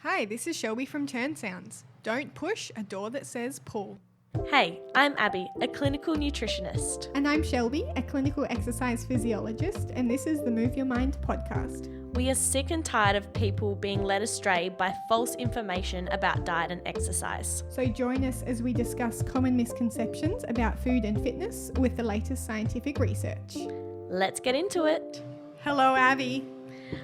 Hi, this is Shelby from Turn Sounds. Don't push a door that says pull. Hey, I'm Abbey, a clinical nutritionist. And I'm Shelby, a clinical exercise physiologist, and this is the Move Your Mind podcast. We are sick and tired of people being led astray by false information about diet and exercise. So join us as we discuss common misconceptions about food and fitness with the latest scientific research. Let's get into it. Hello, Abbey.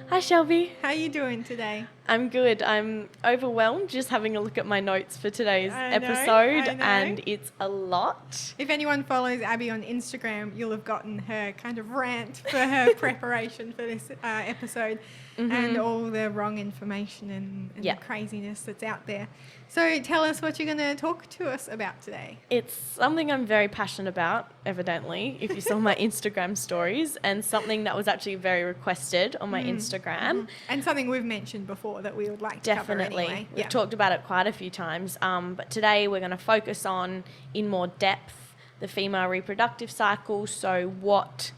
Hi, Shelby. How are you doing today? I'm good. I'm overwhelmed just having a look at my notes for today's episode, and it's a lot. If anyone follows Abbey on Instagram, you'll have gotten her kind of rant for her preparation for this episode and all the wrong information and the craziness that's out there. So tell us what you're going to talk to us about today. It's something I'm very passionate about, evidently, if you saw my Instagram stories, and something that was actually very requested on my Instagram. And something we've mentioned before that we would like to cover anyway. We've talked about it quite a few times, but today we're going to focus on, in more depth, the female reproductive cycle. So what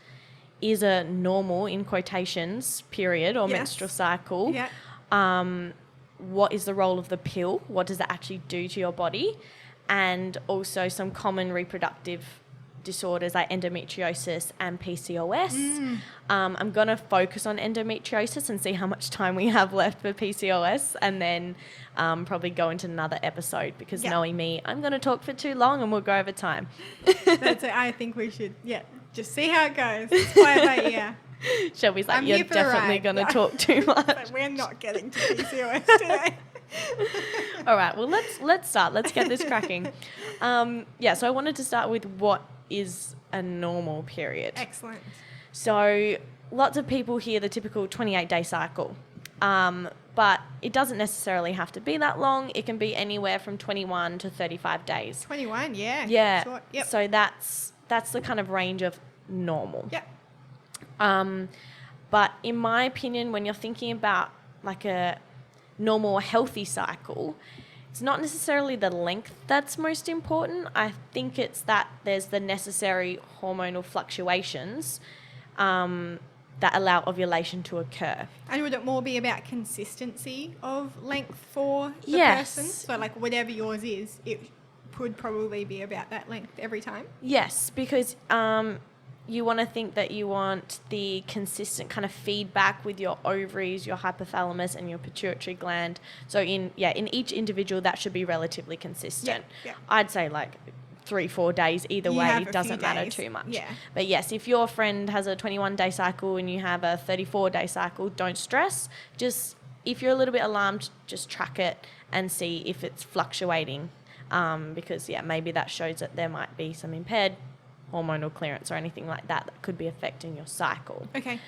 is a normal, in quotations, period or menstrual cycle? What is the role of the pill? What does it actually do to your body? And also some common reproductive disorders like endometriosis and PCOS. I'm going to focus on endometriosis and see how much time we have left for PCOS, and then probably go into another episode because knowing me, I'm going to talk for too long and we'll go over time. That's it. I think we should, just see how it goes. Let's play it by ear. Shelby's like, you're definitely going to talk too much. Like, we're not getting to PCOS today. All right, well, let's start. Let's get this cracking. So I wanted to start with what is a normal period. Excellent. So lots of people hear the typical 28-day cycle, but it doesn't necessarily have to be that long. It can be anywhere from 21 to 35 days. 21, yeah. Yeah. Short. Yep. So that's the kind of range of normal. Yep. But in my opinion, when you're thinking about like a normal healthy cycle, it's not necessarily the length that's most important. I think it's that there's the necessary hormonal fluctuations that allow ovulation to occur. And would it more be about consistency of length for the person? So like whatever yours is, it could probably be about that length every time? Yes, because you want to think that you want the consistent kind of feedback with your ovaries, your hypothalamus, and your pituitary gland. So in each individual, that should be relatively consistent. Yeah. I'd say like 3-4 days either way, it doesn't matter too much. Yeah. But yes, if your friend has a 21-day cycle and you have a 34-day cycle, don't stress. Just if you're a little bit alarmed, just track it and see if it's fluctuating, because maybe that shows that there might be some impaired hormonal clearance or anything like that could be affecting your cycle. Okay.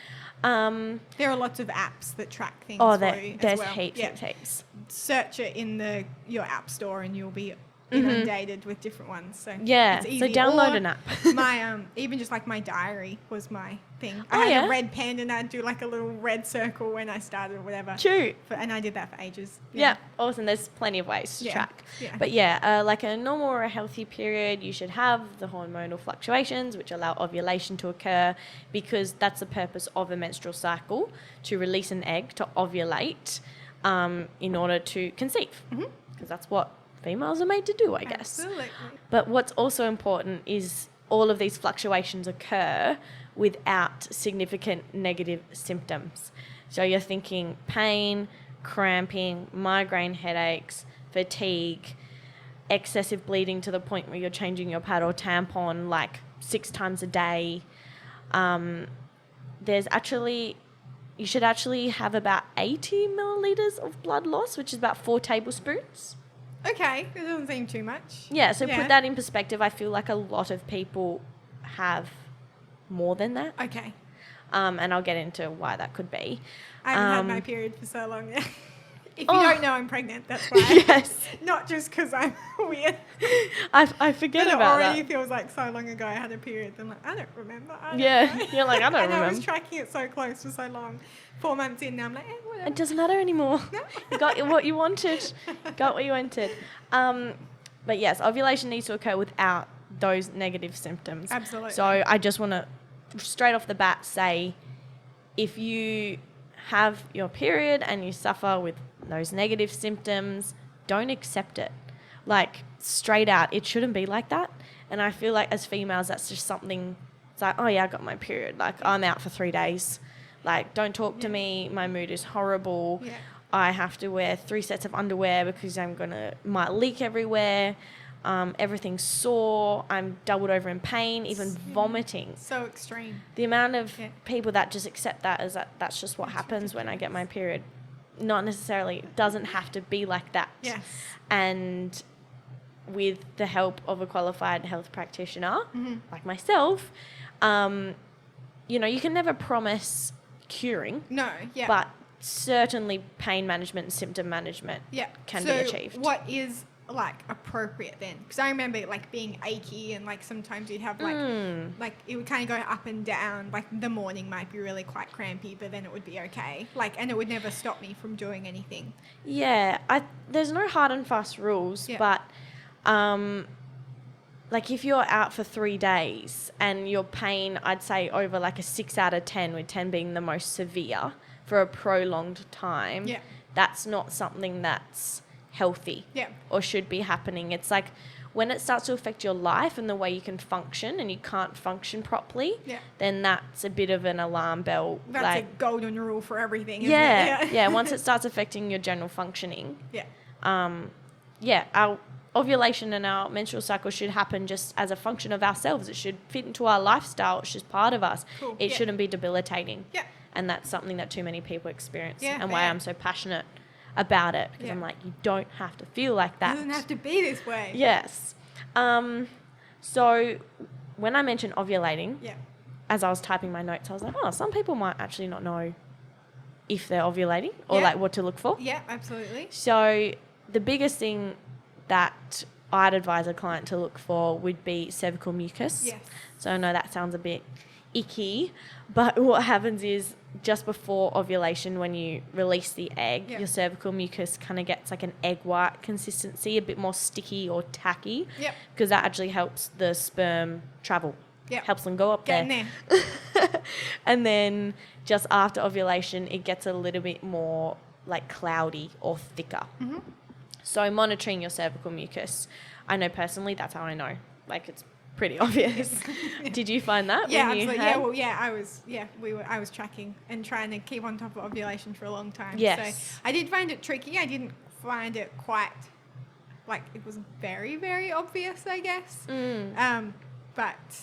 There are lots of apps that track things for you there's as well. heaps. Search it in your app store and you'll be inundated with different ones. So it's easy. So download an app. My even just like my diary was my thing. I had a red pen and I'd do like a little red circle when I started or whatever. Cute. And I did that for ages. Yeah, awesome. There's plenty of ways to track. Yeah. But like a normal or a healthy period, you should have the hormonal fluctuations which allow ovulation to occur, because that's the purpose of a menstrual cycle, to release an egg to ovulate in order to conceive, because that's what females are made to do, I guess. Absolutely. But what's also important is all of these fluctuations occur without significant negative symptoms. So you're thinking pain, cramping, migraine headaches, fatigue, excessive bleeding to the point where you're changing your pad or tampon like 6 times a day. You should actually have about 80 milliliters of blood loss, which is about 4 tablespoons. Okay, it doesn't seem too much. Yeah, so put that in perspective. I feel like a lot of people have more than that. Okay. And I'll get into why that could be. I haven't had my period for so long now. If you don't know I'm pregnant, that's why. Yes. Not just because I'm weird. I forget about that. It already feels like so long ago I had a period. I'm like, I don't remember. You're like, I don't remember. And I was tracking it so close for so long. 4 months in now, I'm like, whatever. It doesn't matter anymore. No. You got what you wanted. But yes, ovulation needs to occur without those negative symptoms. Absolutely. So I just want to straight off the bat say, if you have your period and you suffer with those negative symptoms, don't accept it. Like, straight out, it shouldn't be like that. And I feel like as females, that's just something, it's like, oh yeah, I got my period. Like, I'm out for 3 days. Like, don't talk to me. My mood is horrible. Yeah. I have to wear 3 sets of underwear because might leak everywhere. Everything's sore. I'm doubled over in pain, even vomiting. So extreme. The amount of people that just accept that as that's just what happens when I get my period. Not necessarily. It doesn't have to be like that. Yes. And with the help of a qualified health practitioner, like myself, you can never promise curing. No, but certainly pain management and symptom management can be achieved. So what is like appropriate then? Because I remember like being achy and like sometimes you'd have like it would kind of go up and down. Like the morning might be really quite crampy, but then it would be okay. Like, and it would never stop me from doing anything. Yeah, there's no hard and fast rules, but like if you're out for 3 days and your pain, I'd say over like a 6 out of 10, with 10 being the most severe for a prolonged time, that's not something that's healthy or should be happening. It's like when it starts to affect your life and the way you can function and you can't function properly, then that's a bit of an alarm bell. That's like a golden rule for everything, isn't it? Yeah. Once it starts affecting your general functioning. Our ovulation and our menstrual cycle should happen just as a function of ourselves. It should fit into our lifestyle. It's just part of us. Cool. It shouldn't be debilitating. And that's something that too many people experience and why I'm so passionate about it, because I'm like, you don't have to feel like that. It doesn't have to be this way. Yes. So when I mentioned ovulating, as I was typing my notes, I was like, oh, some people might actually not know if they're ovulating or like what to look for. Yeah, absolutely. So the biggest thing that I'd advise a client to look for would be cervical mucus. Yes. So I know that sounds a bit icky, but what happens is just before ovulation, when you release the egg, your cervical mucus kind of gets like an egg white consistency, a bit more sticky or tacky, because that actually helps the sperm travel. Helps them go up there. And then just after ovulation, it gets a little bit more like cloudy or thicker. So monitoring your cervical mucus, I know personally, that's how I know. Like, it's pretty obvious. Did you find that? Yeah, absolutely. I was tracking and trying to keep on top of ovulation for a long time. Yes. So I did find it tricky. I didn't find it quite, like, it was very, very obvious, I guess. But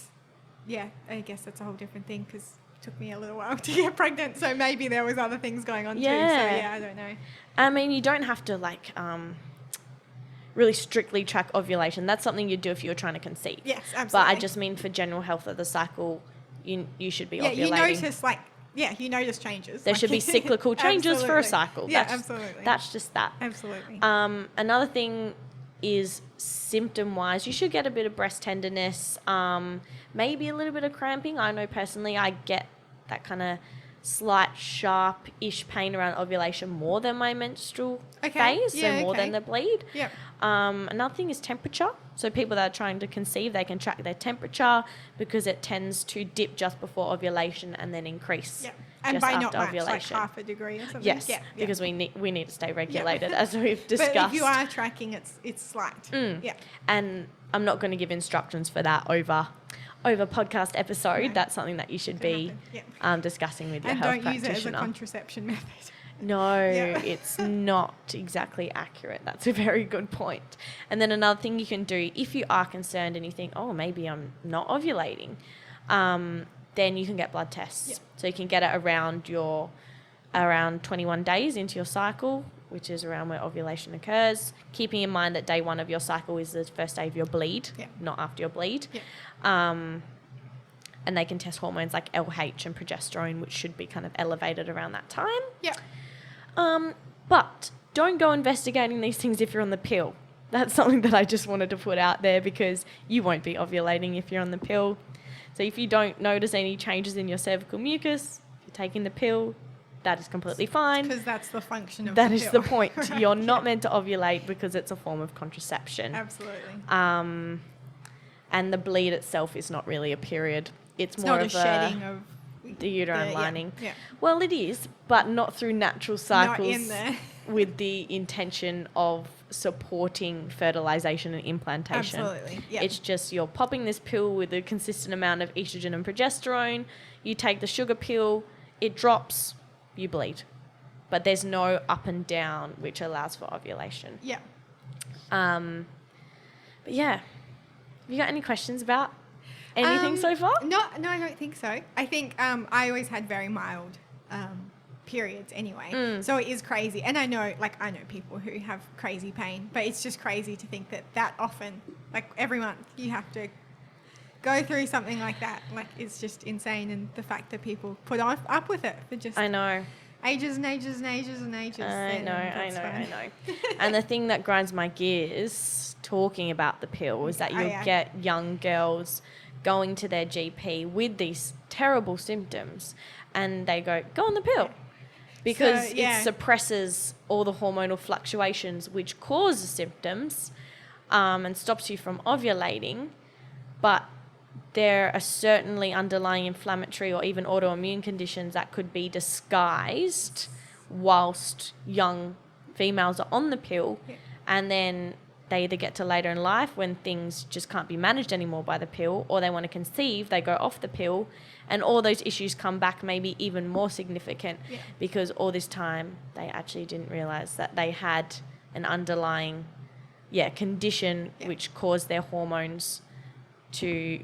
yeah, I guess that's a whole different thing because it took me a little while to get pregnant. So maybe there was other things going on too. So I don't know. I mean, you don't have to like, really strictly track ovulation. That's something you do if you're trying to conceive. Yes, absolutely. But I just mean for general health of the cycle, you should be ovulating. You notice changes. There should be cyclical changes for a cycle. Absolutely. That's just that. Absolutely. Another thing is symptom-wise, you should get a bit of breast tenderness, maybe a little bit of cramping. I know personally I get that kind of slight sharp-ish pain around ovulation more than my menstrual phase, than the bleed. Another thing is temperature. So people that are trying to conceive, they can track their temperature because it tends to dip just before ovulation and then increase and just by after not much, ovulation. like half a degree or something. Yes, because we need to stay regulated as we've discussed. But if you are tracking, it's slight. And I'm not going to give instructions for that over podcast episode. That's something that you should be discussing with your health practitioner. And don't use it as a contraception method. No, it's not exactly accurate. That's a very good point. And then another thing you can do, if you are concerned and you think, oh, maybe I'm not ovulating, then you can get blood tests. So you can get it around 21 days into your cycle, which is around where ovulation occurs, keeping in mind that day 1 of your cycle is the first day of your bleed, not after your bleed. And they can test hormones like LH and progesterone, which should be kind of elevated around that time. But don't go investigating these things if you're on the pill. That's something that I just wanted to put out there because you won't be ovulating if you're on the pill. So if you don't notice any changes in your cervical mucus, if you're taking the pill, that is completely fine. Because that's the function of the pill. That is the point. You're not meant to ovulate because it's a form of contraception. Absolutely. And the bleed itself is not really a period. It's more of a shedding of the uterine lining. Well, it is, but not through natural cycles. Not in there. with the intention of supporting fertilization and implantation. Absolutely. Yeah. It's just you're popping this pill with a consistent amount of estrogen and progesterone. You take the sugar pill, it drops, you bleed. But there's no up and down, which allows for ovulation. Yeah. But yeah, have you got any questions about anything so far? No, I don't think so. I think I always had very mild periods anyway. So it is crazy. And I know people who have crazy pain, but it's just crazy to think that often, like every month, you have to go through something like that. Like, it's just insane. And the fact that people put up with it for just... I know. Ages and ages and ages and ages. I know. And the thing that grinds my gears talking about the pill is that you'll get young girls going to their GP with these terrible symptoms and they go on the pill. Because it suppresses all the hormonal fluctuations which causes symptoms and stops you from ovulating. But there are certainly underlying inflammatory or even autoimmune conditions that could be disguised whilst young females are on the pill, and then they either get to later in life when things just can't be managed anymore by the pill, or they want to conceive, they go off the pill, and all those issues come back maybe even more significant because all this time they actually didn't realise that they had an underlying condition which caused their hormones to...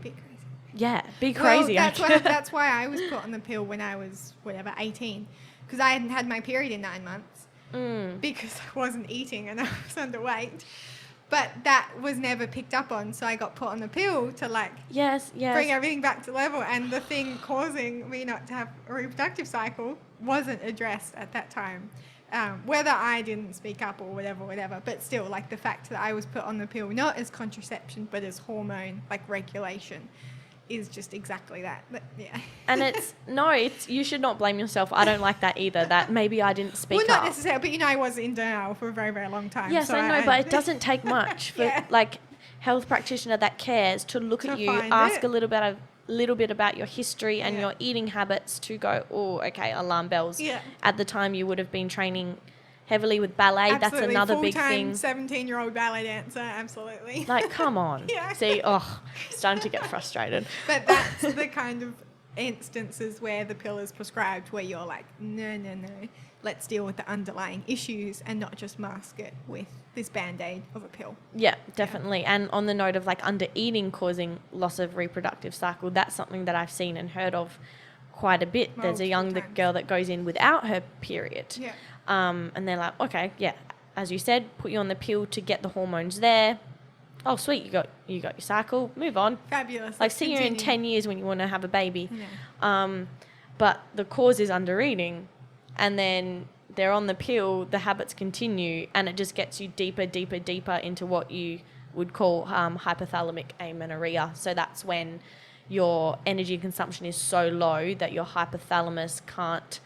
be crazy. Well, that's why I was put on the pill when I was, 18. Because I hadn't had my period in 9 months. Because I wasn't eating and I was underweight. But that was never picked up on. So I got put on the pill to bring everything back to level. And the thing causing me not to have a reproductive cycle wasn't addressed at that time. Whether I didn't speak up or whatever. But still, like, the fact that I was put on the pill, not as contraception, but as hormone, regulation, is just exactly that. But and you should not blame yourself. I don't like that either, that maybe I didn't speak up. Well, not necessarily, but I was in denial for a very, very long time. Yes, so I know, but it doesn't take much for health practitioner that cares to look at you, ask a little bit about your history and your eating habits to go, alarm bells. At the time you would have been training heavily with ballet. Absolutely. That's another big thing. 17-year-old ballet dancer, absolutely. Come on. See, starting to get frustrated. But that's the kind of instances where the pill is prescribed, where you're like, no, let's deal with the underlying issues and not just mask it with this Band-Aid of a pill. Yeah, definitely. And on the note of under eating causing loss of reproductive cycle, that's something that I've seen and heard of quite a bit. There's a young girl that goes in without her period. And they're like, okay, as you said, put you on the pill to get the hormones there. Oh, sweet, you got your cycle. Move on. Fabulous. See you in 10 years when you want to have a baby. But the cause is under eating, and then they're on the pill. The habits continue, and it just gets you deeper into what you would call hypothalamic amenorrhea. So that's when your energy consumption is so low that your hypothalamus can't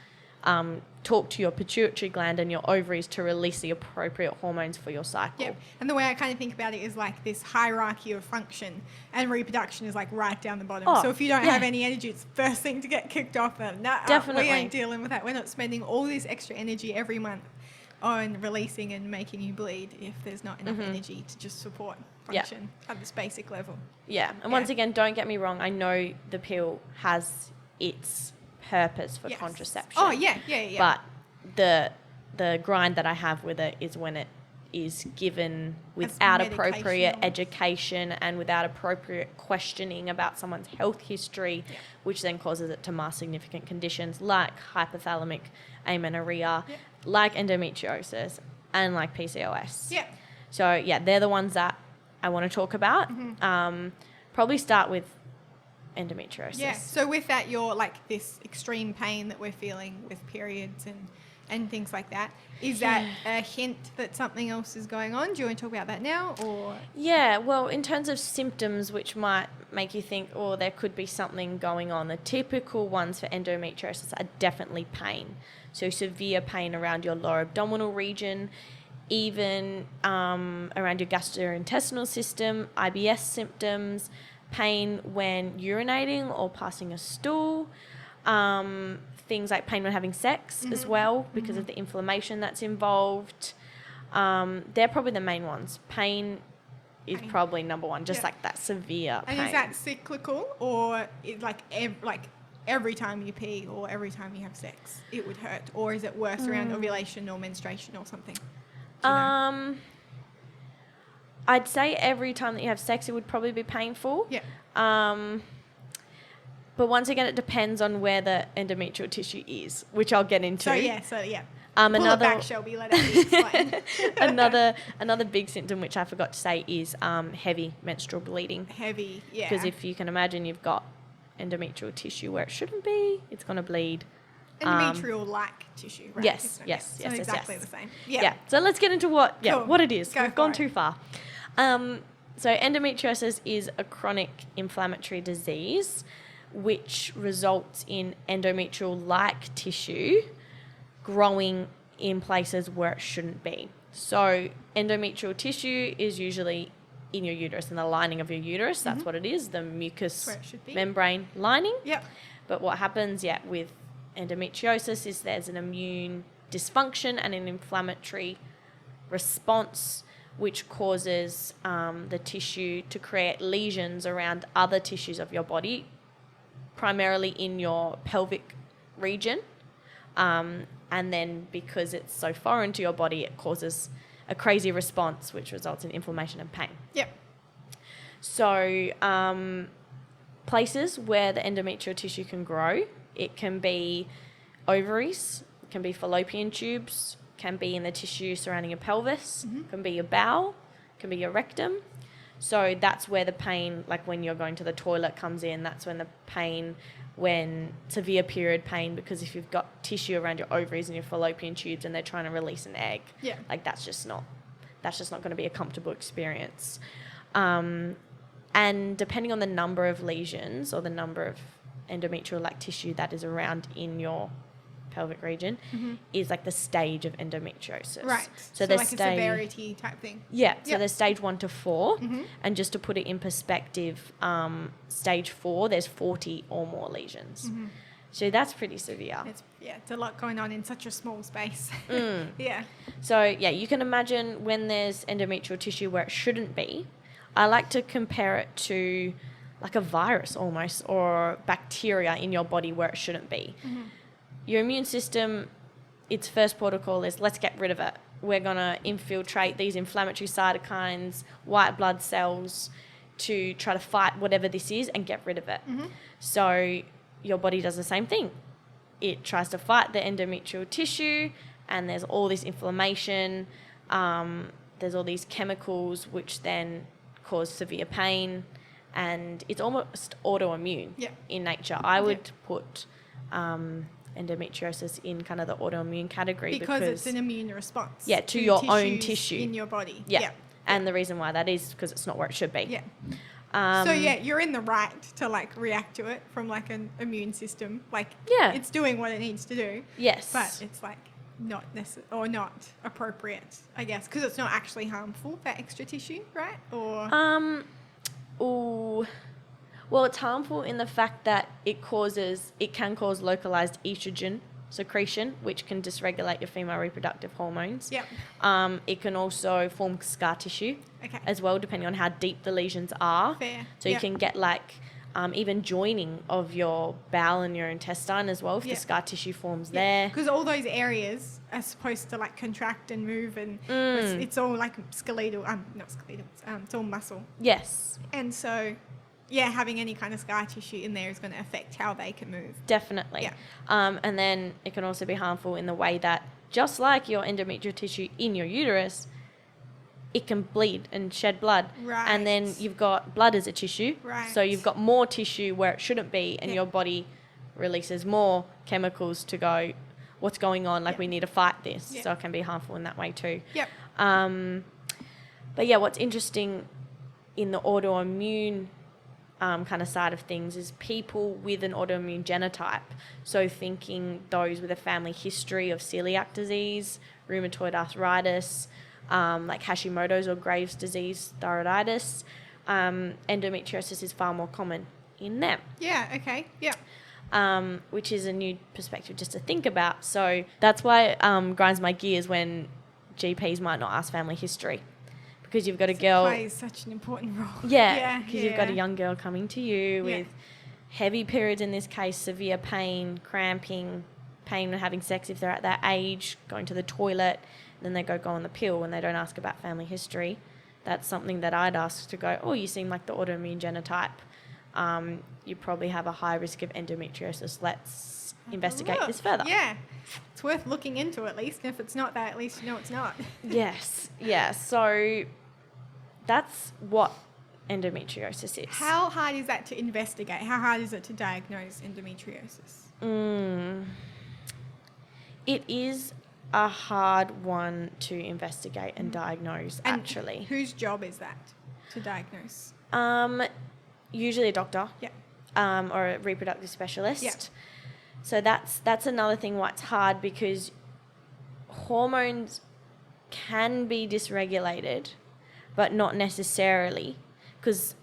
talk to your pituitary gland and your ovaries to release the appropriate hormones for your cycle. Yep. And the way I kind of think about it is this hierarchy of function, and reproduction is right down the bottom. So if you don't have any energy, it's the first thing to get kicked off. And definitely. We ain't dealing with that. We're not spending all this extra energy every month on releasing and making you bleed if there's not enough energy to just support function at this basic level. Yeah. And once again, don't get me wrong. I know the pill has its purpose for contraception. Oh, yeah. But the grind that I have with it is when it is given without appropriate education and without appropriate questioning about someone's health history, which then causes it to mask significant conditions like hypothalamic amenorrhea, like endometriosis, and like PCOS. Yeah. So, they're the ones that I want to talk about. Probably start with endometriosis. Yeah, so with that, you're this extreme pain that we're feeling with periods and things like that. Is that a hint that something else is going on? Do you want to talk about that now, or? Yeah, well, in terms of symptoms which might make you think, there could be something going on, the typical ones for endometriosis are definitely pain. So severe pain around your lower abdominal region, even around your gastrointestinal system, IBS symptoms, pain when urinating or passing a stool, Things like pain when having sex as well, because of the inflammation that's involved. They're probably the main ones. Pain is probably number one, just like that severe pain. And is that cyclical, or every time you pee or every time you have sex it would hurt, or is it worse around ovulation or menstruation or something? Do you know? I'd say every time that you have sex it would probably be painful. Yeah. But once again, it depends on where the endometrial tissue is, which I'll get into. So yeah. Pull another it back, Shelby. Let Abby explain. another big symptom which I forgot to say is heavy menstrual bleeding. Heavy, yeah. Because if you can imagine, you've got endometrial tissue where it shouldn't be, it's going to bleed. Endometrial-like tissue, right? Yes. So exactly the same. Yeah. So let's get into what it is. We've gone too far. So endometriosis is a chronic inflammatory disease which results in endometrial-like tissue growing in places where it shouldn't be. So endometrial tissue is usually in your uterus, in the lining of your uterus. That's what it is, the mucous membrane lining. Yep. But what happens, with endometriosis is there's an immune dysfunction and an inflammatory response which causes the tissue to create lesions around other tissues of your body, primarily in your pelvic region. And then because it's so foreign to your body, it causes a crazy response which results in inflammation and pain. Yep. So places where the endometrial tissue can grow, it can be ovaries, it can be fallopian tubes, can be in the tissue surrounding your pelvis, can be your bowel, can be your rectum. So that's where the pain, like when you're going to the toilet, comes in. That's when the pain, when severe period pain, because if you've got tissue around your ovaries and your fallopian tubes and they're trying to release an egg, like that's just not going to be a comfortable experience. And depending on the number of lesions or the number of endometrial-like tissue that is around in your pelvic region is like the stage of endometriosis. Right. So like a severity type thing. Yeah. So there's stage 1 to 4. And just to put it in perspective, stage 4, there's 40 or more lesions. So that's pretty severe. It's a lot going on in such a small space. Yeah. So you can imagine when there's endometrial tissue where it shouldn't be. I like to compare it to like a virus almost, or bacteria in your body where it shouldn't be. Your immune system, its first protocol is let's get rid of it. We're going to infiltrate these inflammatory cytokines, white blood cells, to try to fight whatever this is and get rid of it. So your body does the same thing. It tries to fight the endometrial tissue, and there's all this inflammation. There's all these chemicals which then cause severe pain, and it's almost autoimmune in nature. I would put endometriosis in kind of the autoimmune category because it's an immune response to your own tissue in your body. And the reason why that is because it's not where it should be. So you're in the right to like react to it from like an immune system, it's doing what it needs to do, but it's like not necessary or not appropriate, I guess, because it's not actually harmful, that extra tissue, right? Or well, it's harmful in the fact that it can cause localized estrogen secretion, which can dysregulate your female reproductive hormones. It can also form scar tissue as well, depending on how deep the lesions are. So you can get like even joining of your bowel and your intestine as well if the scar tissue forms there. Because all those areas are supposed to like contract and move, and it's all like skeletal, not skeletal, it's all muscle. Yes. And so having any kind of scar tissue in there is going to affect how they can move. Definitely. And then it can also be harmful in the way that, just like your endometrial tissue in your uterus, it can bleed and shed blood. Right. And then you've got blood as a tissue. Right. So you've got more tissue where it shouldn't be, and your body releases more chemicals to go, what's going on? Like we need to fight this. So it can be harmful in that way too. But what's interesting in the autoimmune kind of side of things is people with an autoimmune genotype. So thinking those with a family history of celiac disease, rheumatoid arthritis, like Hashimoto's or Graves' disease, thyroiditis, endometriosis is far more common in them. which is a new perspective just to think about. So that's why it grinds my gears when GPs might not ask family history, because you've got a girl. It plays such an important role. Yeah, because you've got a young girl coming to you with heavy periods, in this case, severe pain, cramping, pain when having sex if they're at that age, going to the toilet, then they go on the pill when they don't ask about family history. That's something that I'd ask to go, oh, you seem like the autoimmune genotype. You probably have a high risk of endometriosis. Let's investigate this further. Yeah. It's worth looking into at least. If it's not that, at least you know it's not. Yes. Yeah. So that's what endometriosis is. How hard is that to investigate? How hard is it to diagnose endometriosis? It is a hard one to investigate and diagnose, and actually. Whose job is that to diagnose? Usually a doctor. Yeah. Or a reproductive specialist. Yeah. So that's another thing why it's hard, because hormones can be dysregulated, but not necessarily. Because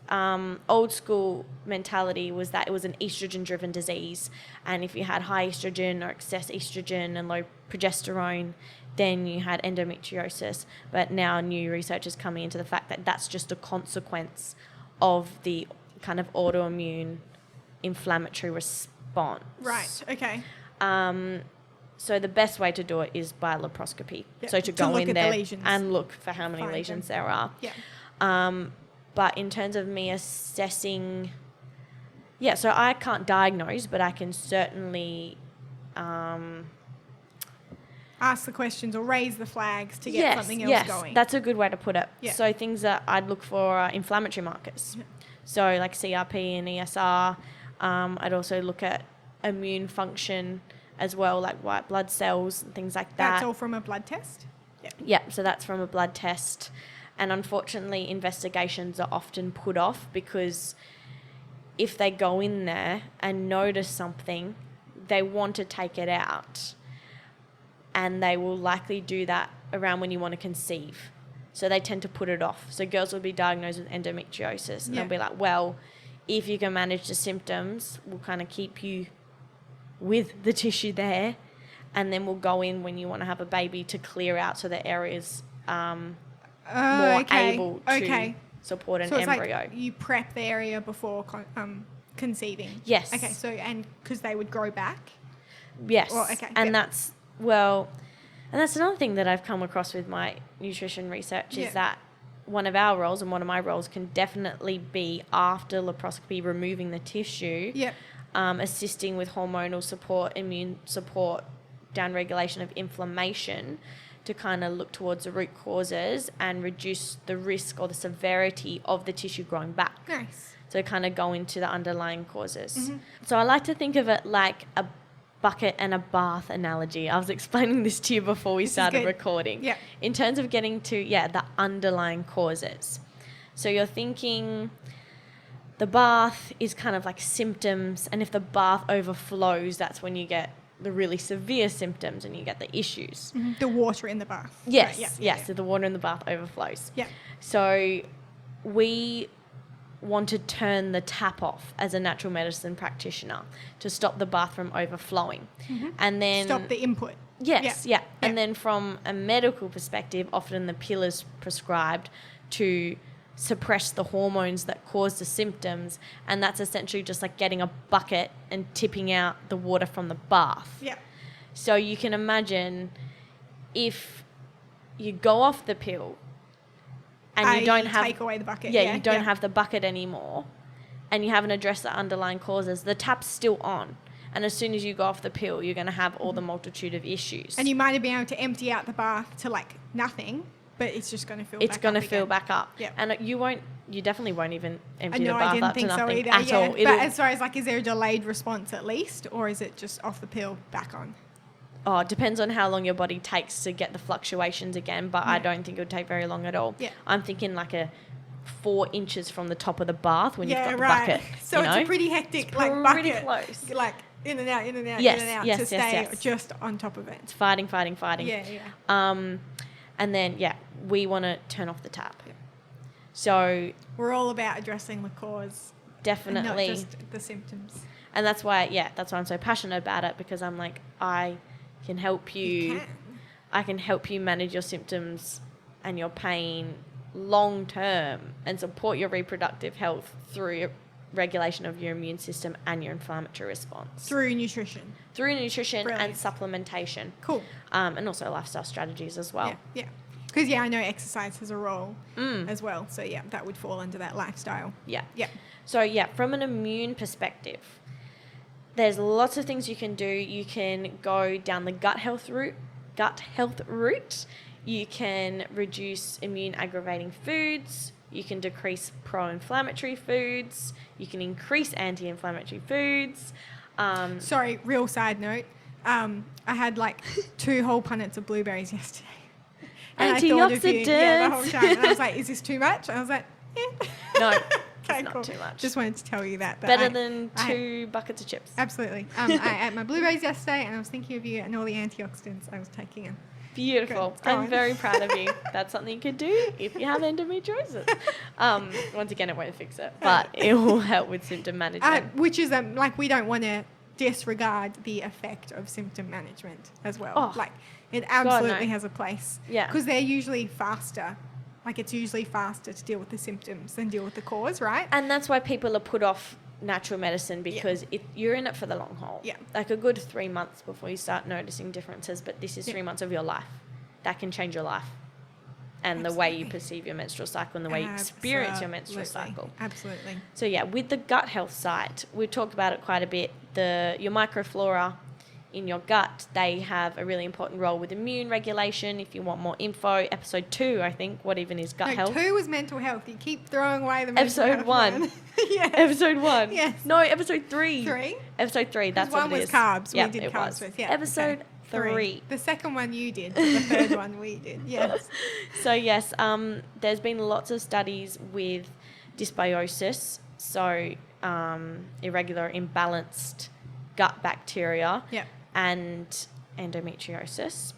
old school mentality was that it was an estrogen-driven disease, and if you had high estrogen or excess estrogen and low progesterone, then you had endometriosis. But now new research is coming into the fact that that's just a consequence of the kind of autoimmune inflammatory response. Right, okay. So the best way to do it is by laparoscopy. Yep. So to go in there the and look for how many lesions there are. Yeah. But in terms of me assessing, so I can't diagnose, but I can certainly ask the questions or raise the flags to get something else going. Yes, that's a good way to put it. Yeah. So things that I'd look for are inflammatory markers. Yeah. So like CRP and ESR. I'd also look at immune function as well, like white blood cells and things like that. That's all from a blood test? Yeah, so that's from a blood test. And unfortunately, investigations are often put off because if they go in there and notice something, they want to take it out. And they will likely do that around when you want to conceive. So they tend to put it off. So girls will be diagnosed with endometriosis and they'll be like, well, if you can manage the symptoms, we'll kind of keep you with the tissue there. And then we'll go in when you want to have a baby to clear out so the area's more able to support an embryo. Like you prep the area before conceiving. Yes. Okay, so and because they would grow back. Yes. Well, okay. And that's another thing that I've come across with my nutrition research is that one of our roles and one of my roles can definitely be after laparoscopy, removing the tissue, assisting with hormonal support, immune support, downregulation of inflammation, to kind of look towards the root causes and reduce the risk or the severity of the tissue growing back. Nice. So kind of go into the underlying causes. Mm-hmm. So I like to think of it like a bucket and a bath analogy. I was explaining this to you before we started recording. Yeah. In terms of getting to, the underlying causes. So you're thinking the bath is kind of like symptoms, and if the bath overflows, that's when you get the really severe symptoms and you get the issues. Mm-hmm. The water in the bath. Yes, right, so the water in the bath overflows. Yeah. So we want to turn the tap off as a natural medicine practitioner to stop the bath from overflowing. Mm-hmm. And then stop the input. Yes, yeah. And then from a medical perspective, often the pill is prescribed to suppress the hormones that cause the symptoms, and that's essentially just like getting a bucket and tipping out the water from the bath. Yeah. So you can imagine if you go off the pill and you don't have... take away the bucket. you don't have the bucket anymore, and you haven't addressed the underlying causes, the tap's still on. And as soon as you go off the pill, you're going to have all the multitude of issues. And you might have been able to empty out the bath to like nothing, but it's just going to fill back up. It's going to fill back up. Yep. And you definitely won't even empty the bath I didn't up think to so nothing either, at all. But as far as like, is there a delayed response at least, or is it just off the pill, back on? Oh, it depends on how long your body takes to get the fluctuations again, but I don't think it would take very long at all. Yeah. I'm thinking like 4 inches from the top of the bath when you've got the bucket. So it's a pretty hectic bucket. Pretty close. Like in and out, in and out, yes, in and out yes, to stay just on top of it. It's fighting. Yeah. And then, we want to turn off the tap. Yeah. So... we're all about addressing the cause definitely. And not just the symptoms. And that's why I'm so passionate about it, because I'm like, I can help you. I can help you manage your symptoms and your pain long term and support your reproductive health through regulation of your immune system and your inflammatory response. Through nutrition. Brilliant. And supplementation. Cool. And also lifestyle strategies as well. Yeah. Because, I know exercise has a role as well. So, that would fall under that lifestyle. Yeah. Yeah. So, from an immune perspective, there's lots of things you can do. You can go down the gut health route. You can reduce immune aggravating foods. You can decrease pro-inflammatory foods. You can increase anti-inflammatory foods. Sorry, real side note. I had 2 whole punnets of blueberries yesterday. And Antioxidants. I thought of you, the whole time. And I was like, is this too much? And I was like, No, okay, it's not too much. Just wanted to tell you that. Better than 2 buckets of chips. Absolutely. I ate my blueberries yesterday, and I was thinking of you and all the antioxidants I was taking in. Beautiful. I'm very proud of you. That's something you could do if you have endometriosis. Once again, it won't fix it, but it will help with symptom management. Which is, we don't want to disregard the effect of symptom management as well. It absolutely has a place. Yeah. Because they're usually faster. It's usually faster to deal with the symptoms than deal with the cause, right? And that's why people are put off natural medicine, because you're in it for the long haul. Yeah. A good 3 months before you start noticing differences, but this is 3 months of your life. That can change your life and the way you perceive your menstrual cycle and the way you experience your menstrual cycle. Absolutely. So with the gut health side, we've talked about it quite a bit. Your microflora in your gut, they have a really important role with immune regulation. If you want more info, episode 2, I think, what even is gut health? 2 was mental health. You keep throwing away the mental episode health 1. Yes. Episode 1. Yes. No, episode 3. 3? Episode 3, that's what it is. 1 was carbs. Yeah, We did it carbs was. with. Yeah. Episode 3. The second one you did, but the third one we did. Yes. So yes, there's been lots of studies with dysbiosis, so irregular, imbalanced gut bacteria. Yep. And endometriosis.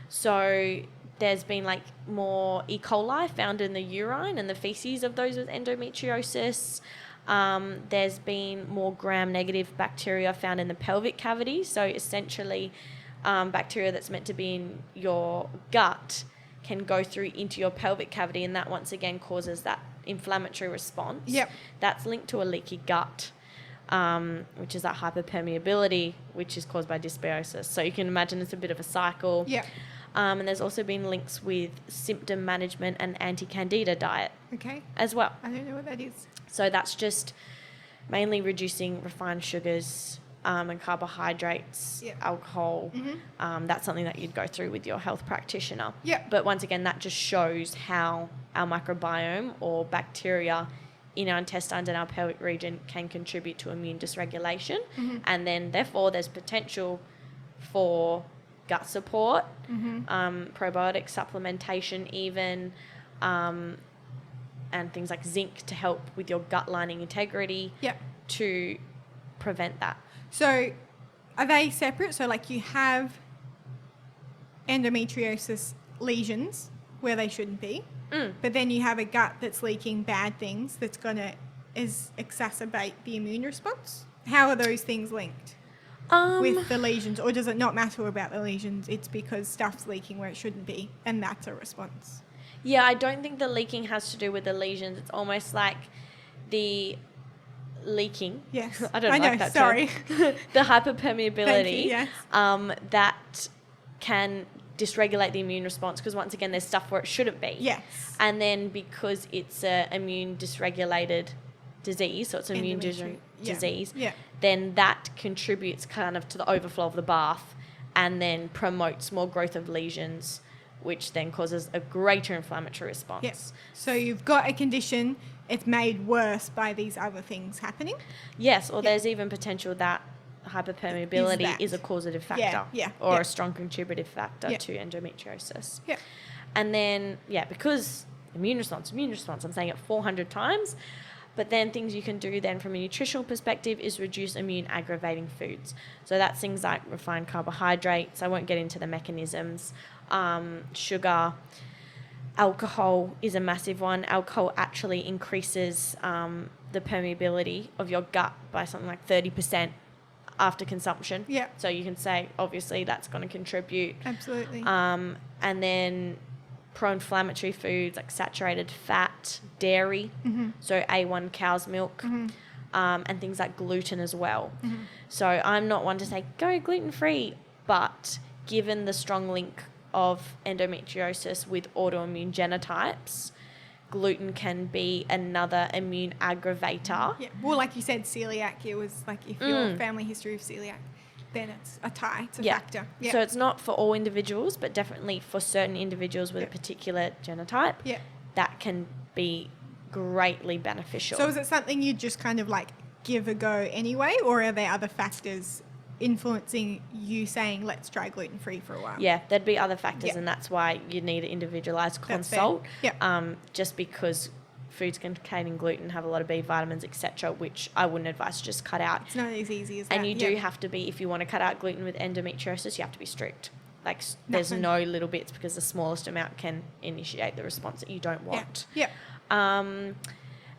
So there's been more E. coli found in the urine and the feces of those with endometriosis. There's been more gram-negative bacteria found in the pelvic cavity. So essentially, bacteria that's meant to be in your gut can go through into your pelvic cavity, and that once again causes that inflammatory response. Yep. That's linked to a leaky gut. Which is that hyperpermeability, which is caused by dysbiosis. So you can imagine it's a bit of a cycle. Yeah. And there's also been links with symptom management and anti-candida diet as well. I don't know what that is. So that's just mainly reducing refined sugars and carbohydrates, alcohol. Mm-hmm. That's something that you'd go through with your health practitioner. Yeah. But once again, that just shows how our microbiome or bacteria in our intestines and our pelvic region can contribute to immune dysregulation. Mm-hmm. And then therefore there's potential for gut support, probiotic supplementation even, and things like zinc to help with your gut lining integrity to prevent that. So are they separate? So you have endometriosis lesions where they shouldn't be. But then you have a gut that's leaking bad things that's going to exacerbate the immune response. How are those things linked with the lesions? Or does it not matter about the lesions? It's because stuff's leaking where it shouldn't be, and that's a response. Yeah, I don't think the leaking has to do with the lesions. It's almost like the leaking. Yes. I don't like know, that sorry. term. The hyperpermeability. Yes. That can dysregulate the immune response, because once again there's stuff where it shouldn't be. Yes. And then because it's an immune dysregulated disease, so it's an immune disease, then that contributes kind of to the overflow of the bath and then promotes more growth of lesions, which then causes a greater inflammatory response. Yes. So you've got a condition, it's made worse by these other things happening. Yes, or there's even potential that hyperpermeability is a causative factor or a strong contributive factor to endometriosis. Yeah. And then, because immune response, I'm saying it 400 times, but then things you can do then from a nutritional perspective is reduce immune aggravating foods. So that's things like refined carbohydrates. I won't get into the mechanisms. Sugar, alcohol is a massive one. Alcohol actually increases the permeability of your gut by something like 30% after consumption. Yeah. So you can say, obviously, that's going to contribute. Absolutely. And then pro-inflammatory foods like saturated fat, dairy, so A1 cow's milk, and things like gluten as well. So I'm not one to say, go gluten-free, but given the strong link of endometriosis with autoimmune genotypes, gluten can be another immune aggravator. Yeah. Well, like you said, celiac, it was like if your family history of celiac, then it's a factor. Yeah. So it's not for all individuals, but definitely for certain individuals with a particular genotype, that can be greatly beneficial. So is it something you just kind of like give a go anyway, or are there other factors influencing you saying let's try gluten-free for a while? Yeah, there'd be other factors, and that's why you need an individualized consult. Just because foods containing gluten have a lot of B vitamins, etc., which I wouldn't advise to just cut out. It's not as easy as that. And you do have to be, if you want to cut out gluten with endometriosis, you have to be strict. Like there's no little bits, because the smallest amount can initiate the response that you don't want.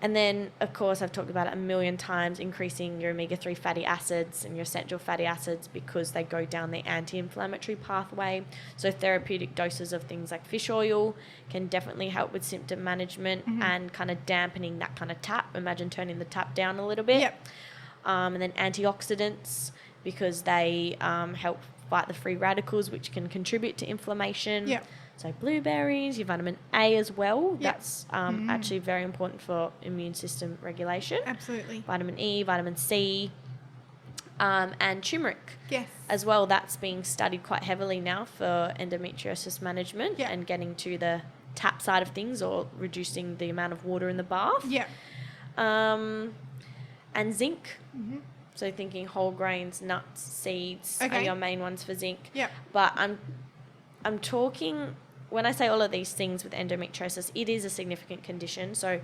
And then, of course, I've talked about it a million times, increasing your omega-3 fatty acids and your essential fatty acids, because they go down the anti-inflammatory pathway. So therapeutic doses of things like fish oil can definitely help with symptom management and kind of dampening that kind of tap. Imagine turning the tap down a little bit. And then antioxidants, because they help fight the free radicals, which can contribute to inflammation. So blueberries, your vitamin A as well. That's actually very important for immune system regulation. Absolutely. Vitamin E, vitamin C, and turmeric. Yes. As well, that's being studied quite heavily now for endometriosis management and getting to the tap side of things, or reducing the amount of water in the bath. And zinc. So thinking whole grains, nuts, seeds are your main ones for zinc. But I'm talking, when I say all of these things with endometriosis, it is a significant condition. So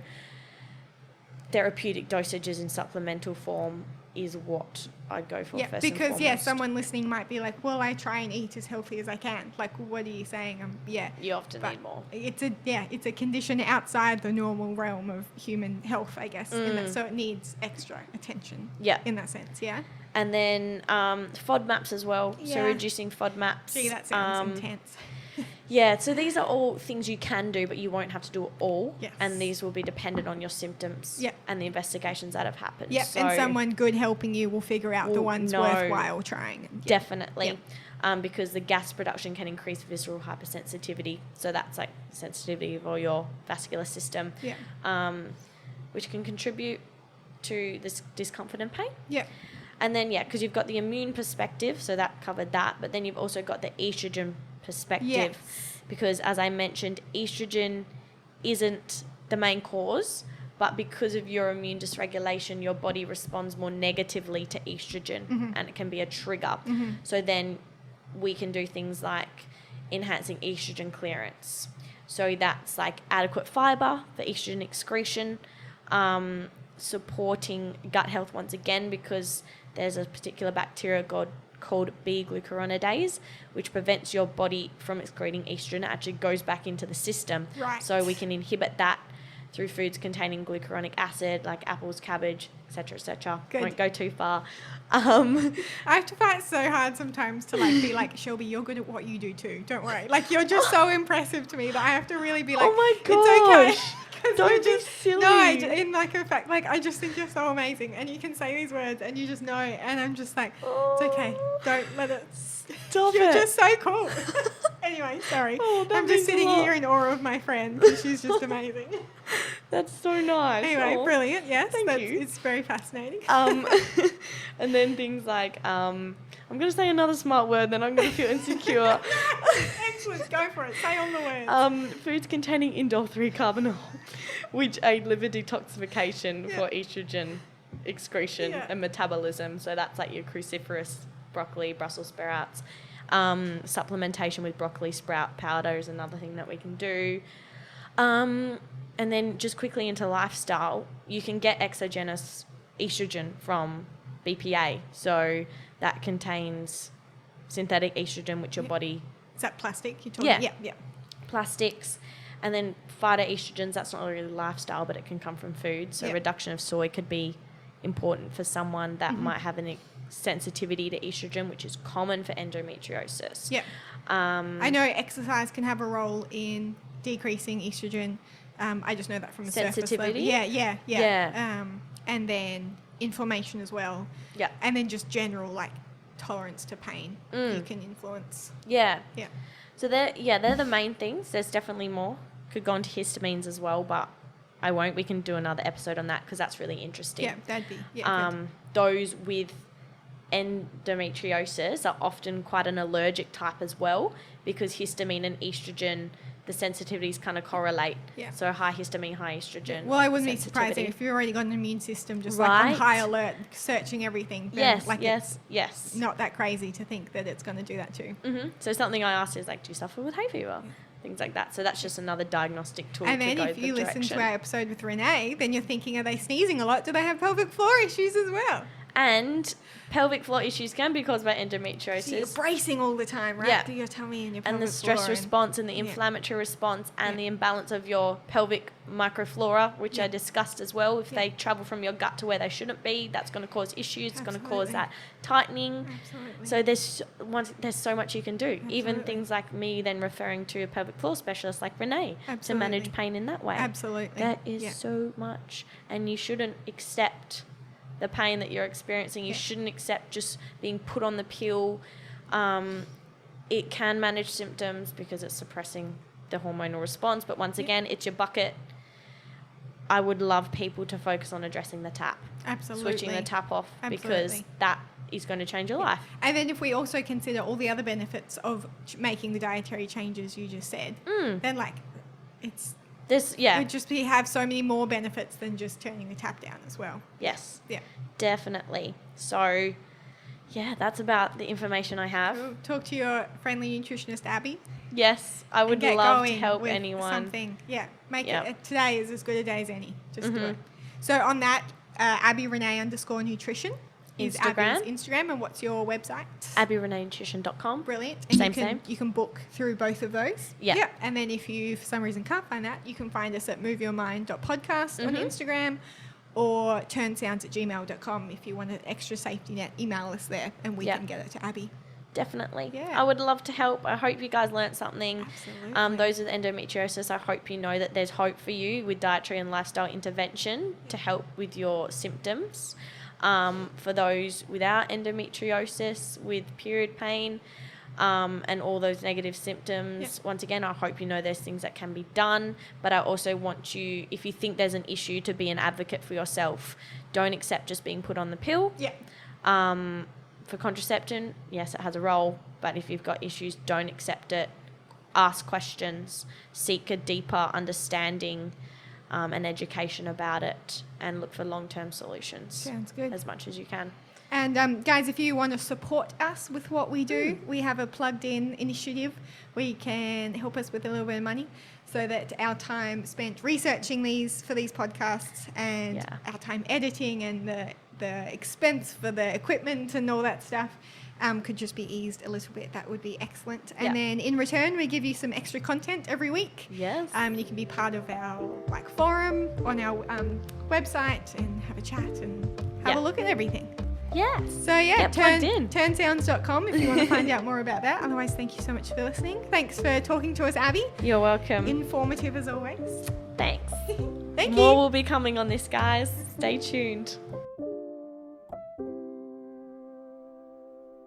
therapeutic dosages in supplemental form is what I'd go for first because and foremost. someone listening might be like, well, I try and eat as healthy as I can. Like, what are you saying? You often need more. It's a condition outside the normal realm of human health, I guess. So it needs extra attention. In that sense. And then FODMAPs as well. So reducing FODMAPs. Gee, that sounds intense. So these are all things you can do, but you won't have to do it all. And these will be dependent on your symptoms and the investigations that have happened. So and someone good helping you will figure out the ones worthwhile trying. Definitely. Because the gas production can increase visceral hypersensitivity. So that's like sensitivity of all your vascular system, which can contribute to this discomfort and pain. And then, because you've got the immune perspective, so that covered that, but then you've also got the estrogen perspective, because as I mentioned, estrogen isn't the main cause, but because of your immune dysregulation, your body responds more negatively to estrogen, and it can be a trigger. So then we can do things like enhancing estrogen clearance. So that's like adequate fiber for estrogen excretion, supporting gut health once again, because there's a particular bacteria called B-glucuronidase, which prevents your body from excreting estrogen. It actually goes back into the system. So we can inhibit that through foods containing glucuronic acid, like apples, cabbage, etc., etc. Won't go too far. I have to fight so hard sometimes to be like, Shelby, you're good at what you do too. Don't worry. Like, you're just so impressive to me that I have to really be like, oh my gosh. It's okay. Don't be silly. No, in like a fact, like, I just think you're so amazing, and you can say these words, and you just know, and I'm just like, it's okay. Don't let it. Stop You're it. just so cool. Anyway, sorry. I'm just sitting here in awe of my friend. She's just amazing. That's so nice. Anyway, brilliant. Yes, thank you. It's very fascinating. And then things like, I'm going to say another smart word, then I'm going to feel insecure. Excellent. Go for it. Say all the words. Foods containing indole 3-carbinol, which aid liver detoxification for estrogen excretion and metabolism. So that's like your cruciferous broccoli, Brussels sprouts. Supplementation with broccoli sprout powder is another thing that we can do. And then just quickly into lifestyle, you can get exogenous estrogen from BPA. So that contains synthetic estrogen, which your body... Is that plastic you're talking about? Yeah. Plastics. And then phytoestrogens, that's not really lifestyle, but it can come from food. So reduction of soy could be important for someone that might have an sensitivity to estrogen, which is common for endometriosis. Yeah. I know exercise can have a role in decreasing estrogen. I just know that from the sensitivity. Surface level. Yeah. And then inflammation as well. Yeah. And then just general like tolerance to pain you can influence. Yeah. Yeah. So they're the main things. There's definitely more. Could go into histamines as well, but I won't. We can do another episode on that because that's really interesting. Yeah, that'd be. Those with endometriosis are often quite an allergic type as well, because histamine and estrogen, the sensitivities kind of correlate. Yeah. So high histamine, high estrogen. Well, I wouldn't be surprised if you've already got an immune system just like on high alert, searching everything. Then Yes. Not that crazy to think that it's going to do that too. Mm-hmm. So something I asked is like, do you suffer with hay fever? Yeah. Things like that. So that's just another diagnostic tool. And then if you listen to our episode with Renee, then you're thinking, are they sneezing a lot? Do they have pelvic floor issues as well? And pelvic floor issues can be caused by endometriosis. So you're bracing all the time, right? Do your tummy and your pelvic floor. And the stress response and the inflammatory response and the imbalance of your pelvic microflora, which I discussed as well. If they travel from your gut to where they shouldn't be, that's going to cause issues. It's going to cause that tightening. Absolutely. So there's so much you can do. Absolutely. Even things like me then referring to a pelvic floor specialist like Renee to manage pain in that way. Absolutely. That is so much. And you shouldn't accept the pain that you're experiencing. You shouldn't accept just being put on the pill. It can manage symptoms because it's suppressing the hormonal response. But once again, it's your bucket. I would love people to focus on addressing the tap. Absolutely. Switching the tap off because that is going to change your life. And then if we also consider all the other benefits of making the dietary changes you just said, then like it's... It would just have so many more benefits than just turning the tap down as well. Yes. Yeah. Definitely. So, that's about the information I have. Cool. Talk to your friendly nutritionist, Abbey. Yes, I would love to help anyone. Something. Yeah. Make it. Today is as good a day as any. Just do it. So on that, AbbeyRenee_nutrition. Is Abby's Instagram, and what's your website? AbbeyReneeNutrition.com. Brilliant. And same. You can book through both of those. Yeah. And then if you, for some reason, can't find that, you can find us at moveyourmind.podcast on Instagram, or turnsounds@gmail.com. If you want an extra safety net, email us there and we can get it to Abbey. Definitely. Yeah. I would love to help. I hope you guys learned something. Absolutely. Those with endometriosis, I hope you know that there's hope for you with dietary and lifestyle intervention to help with your symptoms. For those without endometriosis, with period pain, and all those negative symptoms, once again, I hope you know there's things that can be done, but I also want you, if you think there's an issue, to be an advocate for yourself. Don't accept just being put on the pill. For contraception, yes, it has a role, but if you've got issues, don't accept it. Ask questions, seek a deeper understanding and education about it, and look for long-term solutions. Sounds good. As much as you can. And guys, if you want to support us with what we do, we have a plugged-in initiative where you can help us with a little bit of money, so that our time spent researching for these podcasts and our time editing and the expense for the equipment and all that stuff could just be eased a little bit. That would be excellent. And then in return, we give you some extra content every week. Yes. You can be part of our forum on our website and have a chat and have a look at everything. Yes. So turnsounds.com if you want to find out more about that. Otherwise, thank you so much for listening. Thanks for talking to us, Abbey. You're welcome. Informative as always. Thanks. Thank you. More will be coming on this, guys. Stay tuned.